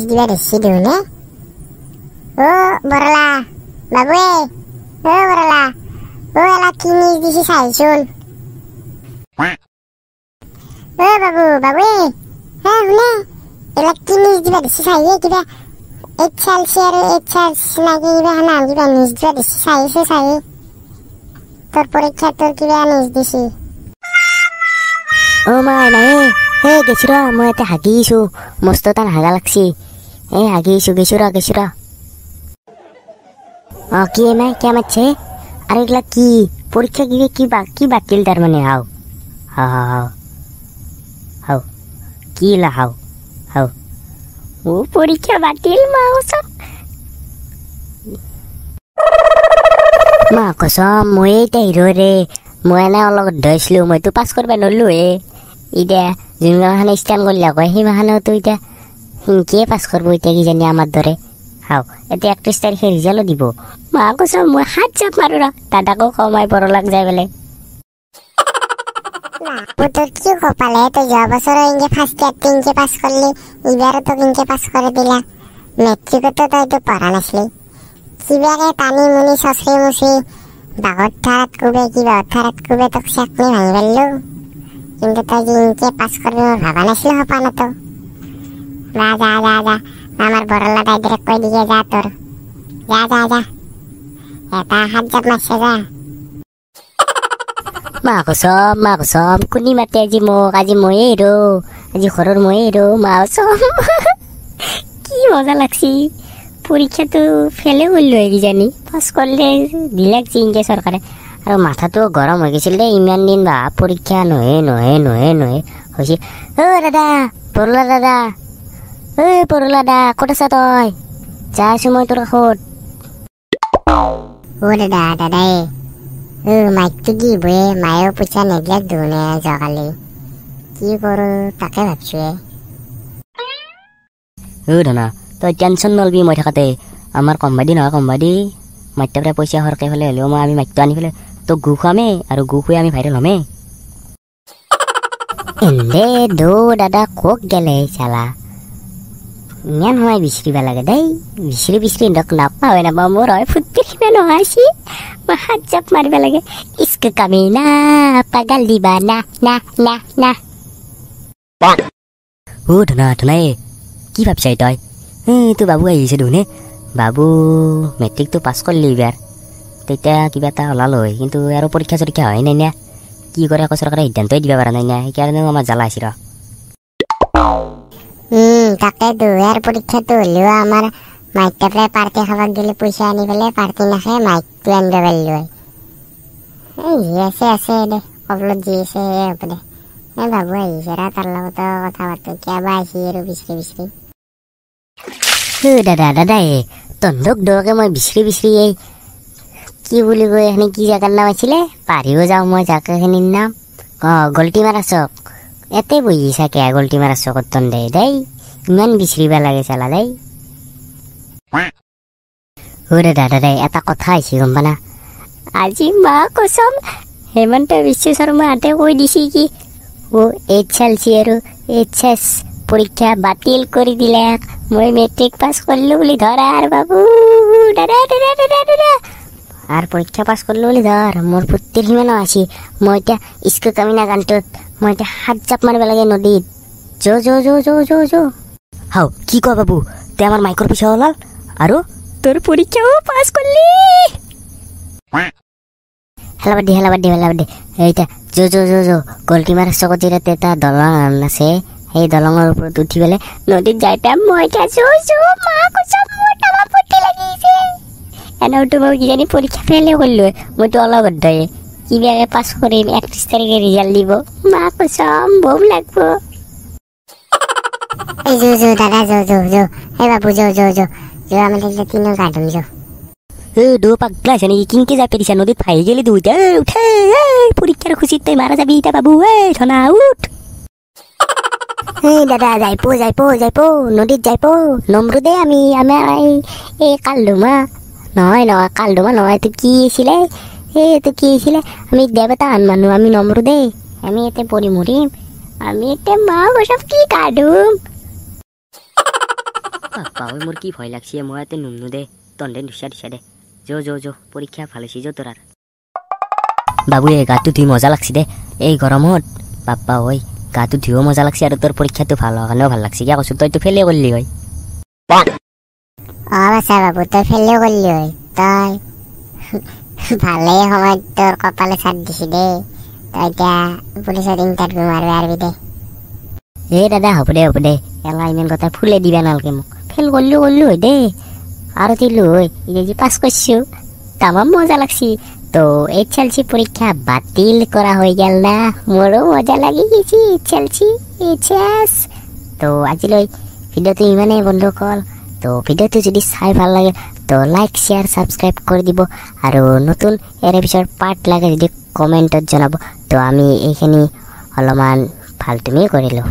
নিজ দিবা দেখছি দিওনে ও বরলা বাবু ও বরলা ও এলা কি নিজ দিছি চাইছোন ও বাবু হ্যাঁ শুনে এলা কি নিজ দিবা দেখছি চাইয়ে কিবা HLC আর HS নাকি কিবা নাম কিবা নিজ দিবা দেখছি চাইছে চাইয়ে তোর পরীক্ষা তোর কিবা নিজ দিছি ও মা নাই হে গেছিরা মই এতে হাগিছো মস্ত টান হাগা লাগছি হাগিছো গেছিরা কি নাই কে মারছে আর এগুলা কি পরীক্ষা গিয়ে কি বাতিল তার মানে হাও হাও কি লা হাও ও পরীক্ষা বাতিল মা ওসব মা কসম মই এতিয়া হিৰো ৰে মই এনে অলপ ধৰিছিলো মইতো পাছ কৰিব নলো এতিয়া যোনখানে ষ্টেণ্ড কৰিলে কয় সেইমাখানেতো এতিয়া সিনকিয়ে পাছ কৰিব এতিয়া কিজানি আমাৰ দৰে হাও এতিয়া 31 তাৰিখে ৰিজাল্ট দিব মা কসম মই হাত জাপ মাৰো ৰ দাদাকো কমাই পৰলাক যাই বেলে তোর কি কপালে তো যাওয়া বছর ইনকে ফার্স্ট ইয়ার তিনকে পাস করলি এবারও তো ইনকে পাস করে দিলা মেট্রিকে তো তাই তো পড়া নাসলি কিবারে টানি মুনি সসরি মুসি বাগর থারাত কুবে তো চাকনি ভাঙি ফেললো কিন্তু তাই যে ইনকে পাস করবি মোর ভাবা নাসলি হপা না তো যা আমার বড়লা দাইদের কই দিকে যা তোর যা এটা হাত জাপ মারছে যা মা কসম কোনি মাতে আজি ময়ে ৰো আজি ঘৰৰ ময়ে ৰো মা কসম কি মজা লাগছি পৰীক্ষাটো ফেলে কৰিলো কিজানি পাছ কৰিলে দিলাক ইনকে চৰকাৰে আৰু মাথাটো গৰম হৈ গৈছিল দে ইমান দিন বা পৰীক্ষা নহয় হৈছে অ দাদা পৰলা দা ক'ত আছা তই যা আছো মই তোৰ কাষত ও দাদাই মাইকটো কি বয়ে মায়েও পইচা নেগলাক ধুনে জগালি কি কৰো তাকে ভাবছো ধনা তই টেনশ্যন নলবি মই থাকাতে আমাৰ কম্বাদি মাইটাৰ পইচা সৰকে ফেলে হ'লেও আমি মাইকটো আনি ফেলে তোক গু খুৱামে আৰু গু খুৱাই আমি ভাইৰেল হ'মে এনে দাদা কক গেলে চালা ইমান সময় বিচৰিব লাগে দেই বিচৰি নাপাওঁ মোৰ হয় ফুটি সিমান নহয়ছি মই হাত জাপ মাৰিব লাগে ইস্ক কামি না পাগাল দিবা না ও ধনাই কি ভাবছাই তই তোৰ বাবু আহিছে ধুনে বাবু মেট্ৰিকটো পাছ কৰিলি এইবাৰ তেতিয়া কিবা এটা ওলাল হয় কিন্তু আৰু পৰীক্ষা চৰীক্ষা হয় নাই না কি কৰে আকৌ চৰকাৰে সিদ্ধান্তই দিব পৰা নাই না সেইকাৰণে আমাৰ জ্বালা আছিল তাকে দুয়ার পরীক্ষাটো হলেও আমার মাইকটা প্রায় পার্টি খাবার গেলে পয়সা আনি ফেলে পার্টি না খাই মাইকটো আনবে পারলো আছে দে কবলত যি আছে হ'ব দে বাবু আহিছে ৰা তাৰ লগত কথা পাতো কিবা আহিছে আৰু বিচৰি দাদাই তন্দক দৰকে মই বিচৰি কি বুলি কয় এখানে কি জাগাৰ নাম আছিলে পাহৰিও যাওঁ মই জাগাখিনিৰ নাম গল্টি মাৰা চক এতে বহি চাকে গল্টি মাৰা চকত তন্দে দেই ইমান বিচৰিব লাগে চালা দেই দাদাই এটা কথা আহিছে গম পানা আজি মা কসম হেমন্ত বিশ্ব শৰ্মাহঁতে কৈ দিছে কি HLC আৰু HS পৰীক্ষা বাতিল কৰি দিলে মই মেট্ৰিক পাছ কৰিলো বুলি ধৰ আৰু বাবু দাদা আৰু পৰীক্ষা পাছ কৰিলো বুলি ধৰ মোৰ পুত্ৰৰ সিমান আছে মই এতিয়া স্কুল কামিনা গানটোত মই এতিয়া হাত জাপ মাৰিব লাগে নদীত যো হাও কি কয় বাবু তে আমাৰ মাইকৰ পিছা ওলাল আৰু তোৰ পৰীক্ষাও পাছ কৰিলি হেলা বাদ দে এইটা যো গল্টি মাৰা চকত যিতে এটা দলং আছে সেই দলঙৰ ওপৰত উঠি পেলাই নদীত যাই পাম মই এতিয়া যো মা কসম মোৰ তামা ফুটি লাগিছে এনেওতো মই কিজানি পৰীক্ষা ফেলে কৰিলো মইতো অলপ অধ্যয়ে কিবাকে পাছ কৰিম 31 তাৰিখে ৰিজাল্ট দিব মা কসম বম লাগব যো দাদা যো হে বাবু যো আমি দেখলে তিনও গাড়ুম যো দো পাগলা আছে নাকি কিনকে যা পেরিসা নদীত ফাই গেলি দুইটা উঠে পরীক্ষার খুশিত তাই মারা যাবি এটা বাবু ধনা উঠ দাদা যাইপো নদীত যাইপো নমরুদে আমি এই কালডুমা নহয় কালডুমা নহয় তো কি আছিলে আমি দেবতা আন মানুহ আমি নমরুদে আমি এতে পরি মরিম আমি এতে মা ওসব কি কাটুম বাপ্পা ওই মোর কি ভয় লাগছে মই এতে নুমনু দে তন্ডে দিছা দে যো পরীক্ষা ভালো হয়েছে যো তোরার বাবু এ গাটো ধুই মজা লাগছে দে এই গরমত বাপ্পা ওই গাটো ধুইও মজা লাগছে আর তোর পরীক্ষা তো ভালো হওয়ার ভাল লাগছে কিয়া কইছো তুই তো ফেলে করলি হয় বাছা বাবু তই ফেলেও করলি হয় তই ভালেই সময় তোর কপালে ছাড় দিছি দে তই এতিয়া পুলিচত ইন্টারভিউ মারবি আরবি দে এ দাদা হ'ব দে এলা ইমান কথা ফুলে দিবা নালকে মোক ফেল করলি হয় দে আর দিলু হয় এই যে পাস করছো তামাম মজা লাগছি তো এইচএলসি পরীক্ষা বাতিল করা হয়ে গেল না মোরও মজা লাগি গেছি এইচএলসি এইচএস তো আজিলৈ ভিডিওটো ইমানে বন্ধু কল তো ভিডিওটো যদি চাই ভাল লাগে তো লাইক শেয়ার সাবস্ক্রাইব করে দিব আর নতুন এর পিছৰ পাৰ্ট লাগে যদি কমেন্টত জানাব তো আমি এইখিনি অলপমান ফালতুমি কৰিলো